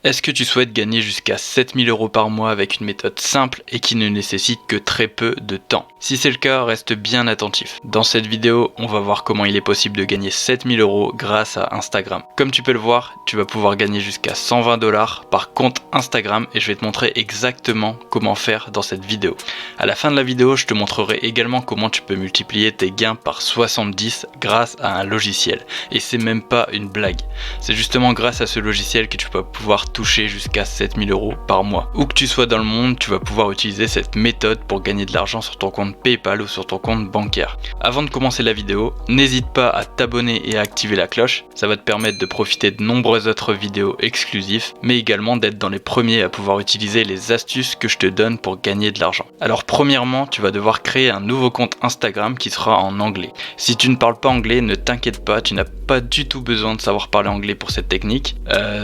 Est-ce que tu souhaites gagner jusqu'à 7000 € par mois avec une méthode simple et qui ne nécessite que très peu de temps? Si c'est le cas, reste bien attentif. Dans cette vidéo, on va voir comment il est possible de gagner 7000 € grâce à Instagram. Comme tu peux le voir, tu vas pouvoir gagner jusqu'à 120 $ par compte Instagram et je vais te montrer exactement comment faire dans cette vidéo. À la fin de la vidéo, je te montrerai également comment tu peux multiplier tes gains par 70 grâce à un logiciel. Et c'est même pas une blague. C'est justement grâce à ce logiciel que tu vas pouvoir toucher jusqu'à 7000 € par mois. Où que tu sois dans le monde, tu vas pouvoir utiliser cette méthode pour gagner de l'argent sur ton compte PayPal ou sur ton compte bancaire. Avant de commencer la vidéo, n'hésite pas à t'abonner et à activer la cloche. Ça va te permettre de profiter de nombreuses autres vidéos exclusives, mais également d'être dans les premiers à pouvoir utiliser les astuces que je te donne pour gagner de l'argent. Alors premièrement, tu vas devoir créer un nouveau compte Instagram qui sera en anglais. Si tu ne parles pas anglais, ne t'inquiète pas, tu n'as pas du tout besoin de savoir parler anglais pour cette technique.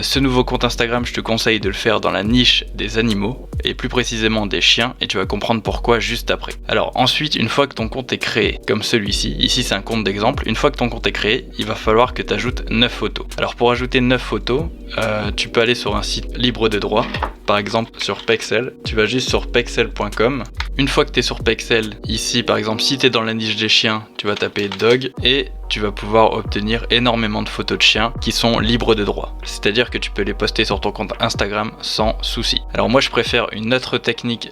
Ce nouveau compte Instagram, je te conseille de le faire dans la niche des animaux et plus précisément des chiens et tu vas comprendre pourquoi juste après. Alors ensuite, une fois que ton compte est créé, comme celui-ci, ici c'est un compte d'exemple, une fois que ton compte est créé, il va falloir que tu ajoutes 9 photos. Alors pour ajouter 9 photos, tu peux aller sur un site libre de droit, par exemple sur Pexel, tu vas juste sur pexel.com. Une fois que tu es sur Pexel, ici par exemple si tu es dans la niche des chiens, tu vas taper dog et tu vas pouvoir obtenir énormément de photos de chiens qui sont libres de droit. C'est-à-dire que tu peux les poster sur ton compte Instagram sans souci. Alors moi je préfère une autre technique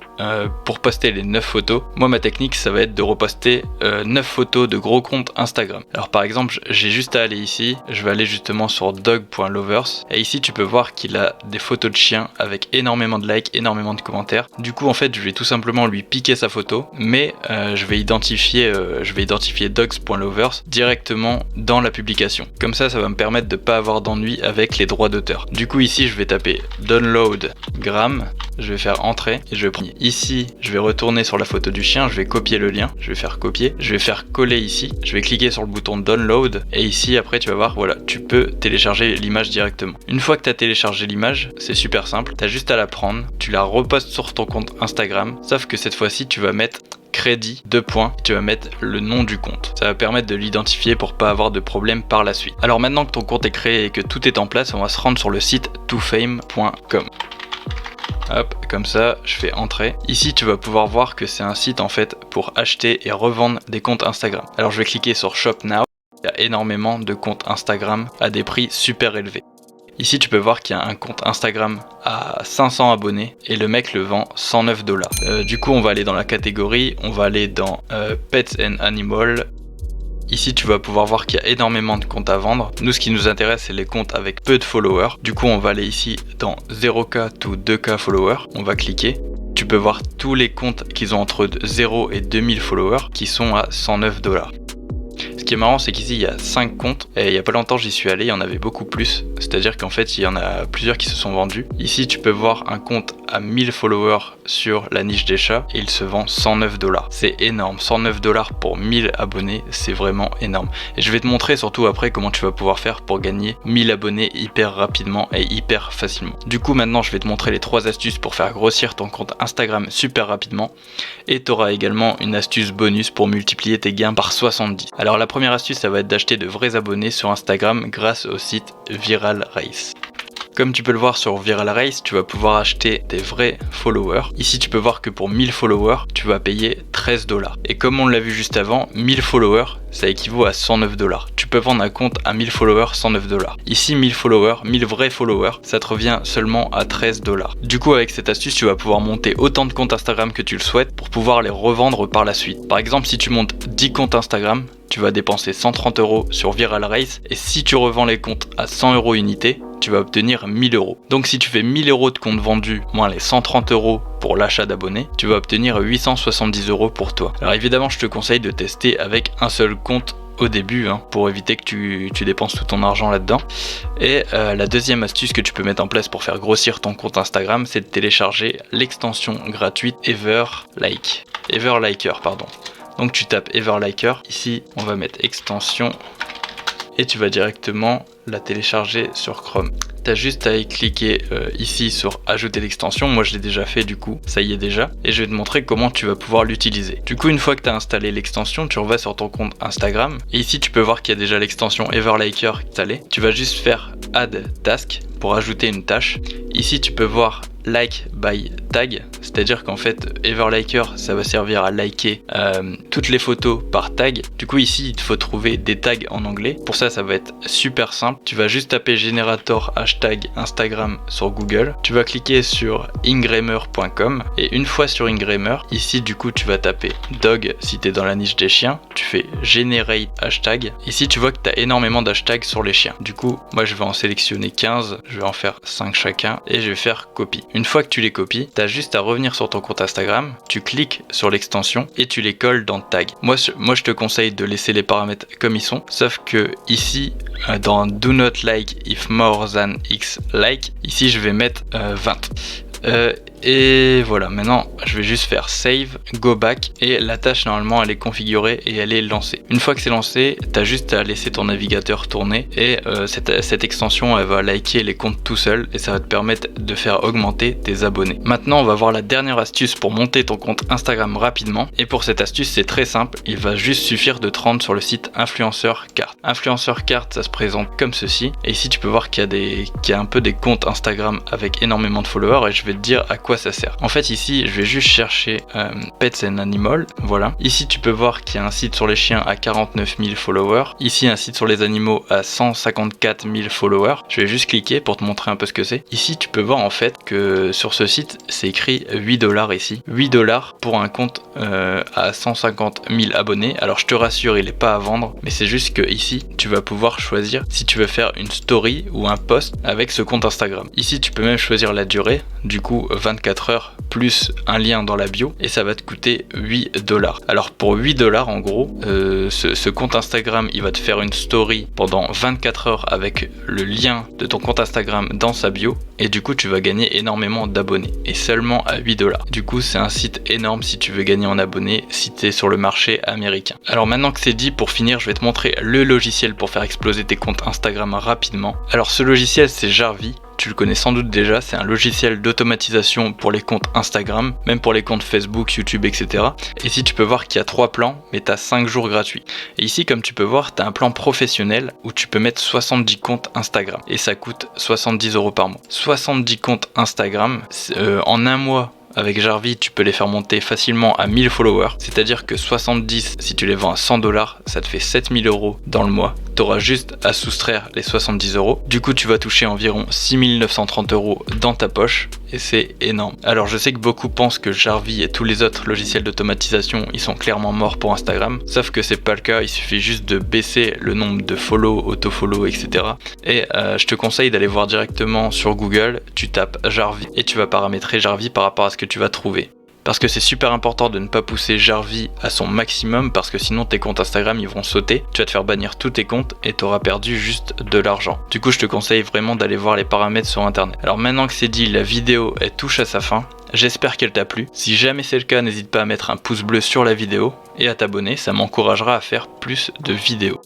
pour poster les 9 photos. Moi ma technique ça va être de reposter 9 photos de gros comptes Instagram. Alors par exemple j'ai juste à aller ici, je vais aller justement sur dog.lovers et ici tu peux voir qu'il a des photos de chiens avec énormément de likes, énormément de commentaires. Du coup en fait je vais tout simplement lui piquer sa photo, mais je vais identifier dogs.lovers directement dans la publication. Comme ça va me permettre de pas avoir d'ennui avec les droits d'auteur. Du coup ici je vais taper download gram, je vais faire entrer et je vais prendre ici, je vais retourner sur la photo du chien, je vais copier le lien, je vais faire copier, je vais faire coller ici, je vais cliquer sur le bouton download et ici après tu vas voir, voilà, tu peux télécharger l'image directement. Une fois que tu as téléchargé l'image, c'est super simple, tu as juste à la prendre, tu la repostes sur ton compte Instagram, sauf que cette fois-ci tu vas mettre crédit, 2 points, tu vas mettre le nom du compte. Ça va permettre de l'identifier pour pas avoir de problème par la suite. Alors maintenant que ton compte est créé et que tout est en place, on va se rendre sur le site tofame.com. Hop, comme ça, je fais entrer. Ici, tu vas pouvoir voir que c'est un site en fait pour acheter et revendre des comptes Instagram. Alors je vais cliquer sur Shop Now. Il y a énormément de comptes Instagram à des prix super élevés. Ici tu peux voir qu'il y a un compte Instagram à 500 abonnés et le mec le vend 109 $. Du coup on va aller dans la catégorie, on va aller dans Pets and Animal. Ici tu vas pouvoir voir qu'il y a énormément de comptes à vendre. Nous ce qui nous intéresse c'est les comptes avec peu de followers. Du coup on va aller ici dans 0K to 2K followers, on va cliquer. Tu peux voir tous les comptes qui ont entre 0 et 2000 followers qui sont à 109 $. Ce qui est marrant c'est qu'ici il y a 5 comptes et il y a pas longtemps j'y suis allé, il y en avait beaucoup plus, c'est à dire qu'en fait il y en a plusieurs qui se sont vendus. Ici tu peux voir un compte à 1000 followers sur la niche des chats et il se vend 109 $. C'est énorme, 109 $ pour 1000 abonnés, c'est vraiment énorme. Et je vais te montrer surtout après comment tu vas pouvoir faire pour gagner 1000 abonnés hyper rapidement et hyper facilement. Du coup maintenant je vais te montrer les 3 astuces pour faire grossir ton compte Instagram super rapidement et tu auras également une astuce bonus pour multiplier tes gains par 70. Alors la première astuce ça va être d'acheter de vrais abonnés sur Instagram grâce au site Viral Race. Comme tu peux le voir sur Viral Race, tu vas pouvoir acheter des vrais followers. Ici tu peux voir que pour 1000 followers, tu vas payer 13 $. Et comme on l'a vu juste avant, 1000 followers, ça équivaut à 109 $. Tu peux vendre un compte à 1000 followers, 109 $. Ici 1000 followers, 1000 vrais followers, ça te revient seulement à 13 $. Du coup avec cette astuce, tu vas pouvoir monter autant de comptes Instagram que tu le souhaites pour pouvoir les revendre par la suite. Par exemple, si tu montes 10 comptes Instagram, tu vas dépenser 130 € sur Viral Race et si tu revends les comptes à 100 € unité, tu vas obtenir 1000 €. Donc si tu fais 1000 € de comptes vendus moins les 130 € pour l'achat d'abonnés, tu vas obtenir 870 € pour toi. Alors évidemment je te conseille de tester avec un seul compte au début pour éviter que tu dépenses tout ton argent là-dedans. Et la deuxième astuce que tu peux mettre en place pour faire grossir ton compte Instagram, c'est de télécharger l'extension gratuite Everliker. Donc tu tapes Everliker, ici on va mettre extension et tu vas directement la télécharger sur Chrome. Tu as juste à y cliquer ici sur ajouter l'extension, moi je l'ai déjà fait du coup, ça y est déjà, et je vais te montrer comment tu vas pouvoir l'utiliser. Du coup une fois que tu as installé l'extension, tu revas sur ton compte Instagram, et ici tu peux voir qu'il y a déjà l'extension Everliker installée. Tu vas juste faire Add Task pour ajouter une tâche. Ici tu peux voir like by tag, c'est-à-dire qu'en fait Everliker ça va servir à liker toutes les photos par tag. Du coup ici il faut trouver des tags en anglais. Pour ça va être super simple, tu vas juste taper générateur hashtag Instagram sur Google, tu vas cliquer sur ingrammer.com et une fois sur Ingrammer, ici du coup tu vas taper dog si tu es dans la niche des chiens, tu fais generate hashtag. Ici tu vois que tu as énormément d'hashtags sur les chiens. Du coup moi je vais en sélectionner 15, je vais en faire 5 chacun et je vais faire copy. Une fois que tu les copies, tu as juste à revenir sur ton compte Instagram, tu cliques sur l'extension et tu les colles dans tag. Moi je te conseille de laisser les paramètres comme ils sont, sauf que ici dans do not like if more than x like, ici je vais mettre 20. Et voilà, maintenant je vais juste faire save, go back et la tâche normalement elle est configurée et elle est lancée. Une fois que c'est lancé, tu as juste à laisser ton navigateur tourner et cette extension elle va liker les comptes tout seul et ça va te permettre de faire augmenter tes abonnés. Maintenant on va voir la dernière astuce pour monter ton compte Instagram rapidement et pour cette astuce c'est très simple, il va juste suffire de te rendre sur le site Influencer Cart. Influencer Cart ça se présente comme ceci et ici tu peux voir qu'il y a un peu des comptes Instagram avec énormément de followers et je vais te dire à quoi ça sert. En fait ici je vais juste chercher Pets and Animals, voilà. Ici tu peux voir qu'il y a un site sur les chiens à 49 000 followers, ici un site sur les animaux à 154 000 followers. Je vais juste cliquer pour te montrer un peu ce que c'est. Ici tu peux voir en fait que sur ce site c'est écrit 8$ ici, 8$ pour un compte à 150 000 abonnés. Alors je te rassure il n'est pas à vendre, mais c'est juste que ici tu vas pouvoir choisir si tu veux faire une story ou un post avec ce compte Instagram. Ici tu peux même choisir la durée, du coup 24 heures plus un lien dans la bio et ça va te coûter 8$. Alors pour 8$ en gros, ce compte Instagram il va te faire une story pendant 24 heures avec le lien de ton compte Instagram dans sa bio et du coup tu vas gagner énormément d'abonnés et seulement à 8$. Du coup c'est un site énorme si tu veux gagner en abonnés si tu es sur le marché américain. Alors maintenant que c'est dit, pour finir je vais te montrer le logiciel pour faire exploser tes comptes Instagram rapidement. Alors ce logiciel c'est Jarvis. Tu le connais sans doute déjà, c'est un logiciel d'automatisation pour les comptes Instagram, même pour les comptes Facebook, YouTube, etc. Et ici tu peux voir qu'il y a 3 plans, mais tu as 5 jours gratuits. Et ici comme tu peux voir, tu as un plan professionnel où tu peux mettre 70 comptes Instagram. Et ça coûte 70€ par mois. 70 comptes Instagram, en un mois. Avec Jarvis, tu peux les faire monter facilement à 1000 followers, c'est-à-dire que 70, si tu les vends à 100$, ça te fait 7000€ dans le mois. Tu auras juste à soustraire les 70€. Du coup, tu vas toucher environ 6930€ dans ta poche et c'est énorme. Alors, je sais que beaucoup pensent que Jarvis et tous les autres logiciels d'automatisation, ils sont clairement morts pour Instagram, sauf que c'est pas le cas, il suffit juste de baisser le nombre de follow, autofollow, etc. Et je te conseille d'aller voir directement sur Google, tu tapes Jarvis et tu vas paramétrer Jarvis par rapport à ce que tu vas trouver. Parce que c'est super important de ne pas pousser Jarvis à son maximum parce que sinon tes comptes Instagram ils vont sauter, tu vas te faire bannir tous tes comptes et tu auras perdu juste de l'argent. Du coup je te conseille vraiment d'aller voir les paramètres sur internet. Alors maintenant que c'est dit, la vidéo elle touche à sa fin. J'espère qu'elle t'a plu. Si jamais c'est le cas, n'hésite pas à mettre un pouce bleu sur la vidéo et à t'abonner, ça m'encouragera à faire plus de vidéos.